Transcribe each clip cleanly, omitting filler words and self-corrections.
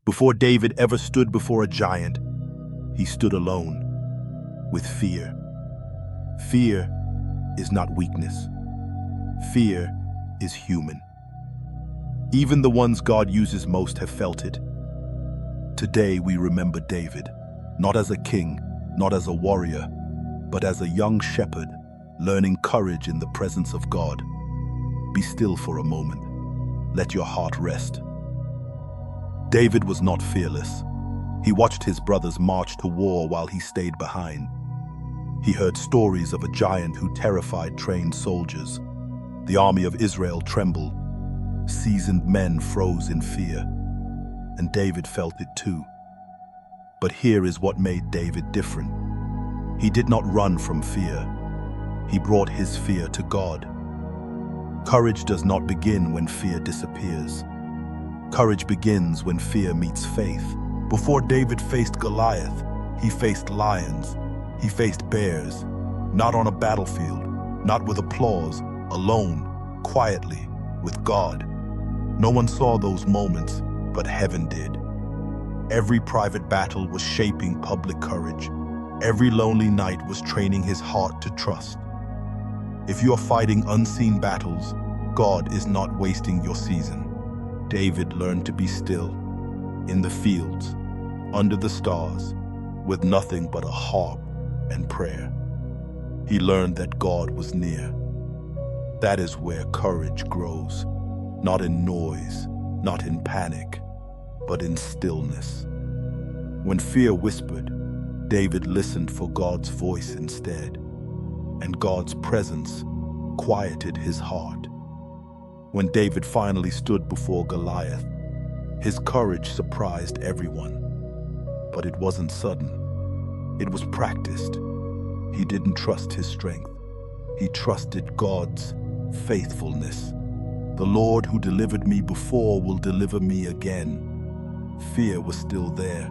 Before David ever stood before a giant, he stood alone with fear. Fear is not weakness. Fear is human. Even the ones God uses most have felt it. Today we remember David, not as a king, not as a warrior, but as a young shepherd learning courage in the presence of God. Be still for a moment. Let your heart rest. David was not fearless. He watched his brothers march to war while he stayed behind. He heard stories of a giant who terrified trained soldiers. The army of Israel trembled. Seasoned men froze in fear. And David felt it too. But here is what made David different. He did not run from fear. He brought his fear to God. Courage does not begin when fear disappears. Courage begins when fear meets faith. Before David faced Goliath, he faced lions. He faced bears, not on a battlefield, not with applause, alone, quietly, with God. No one saw those moments, but heaven did. Every private battle was shaping public courage. Every lonely night was training his heart to trust. If you are fighting unseen battles, God is not wasting your season. David learned to be still, in the fields, under the stars, with nothing but a harp and prayer. He learned that God was near. That is where courage grows, not in noise, not in panic, but in stillness. When fear whispered, David listened for God's voice instead, and God's presence quieted his heart. When David finally stood before Goliath, his courage surprised everyone. But it wasn't sudden. It was practiced. He didn't trust his strength. He trusted God's faithfulness. The Lord who delivered me before will deliver me again. Fear was still there,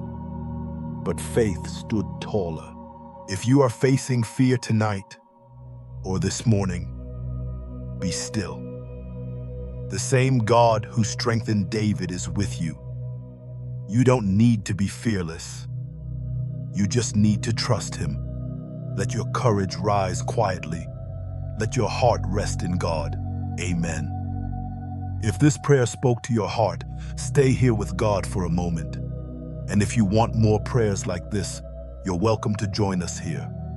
but faith stood taller. If you are facing fear tonight or this morning, be still. The same God who strengthened David is with you. You don't need to be fearless. You just need to trust him. Let your courage rise quietly. Let your heart rest in God. Amen. If this prayer spoke to your heart, stay here with God for a moment. And if you want more prayers like this, you're welcome to join us here.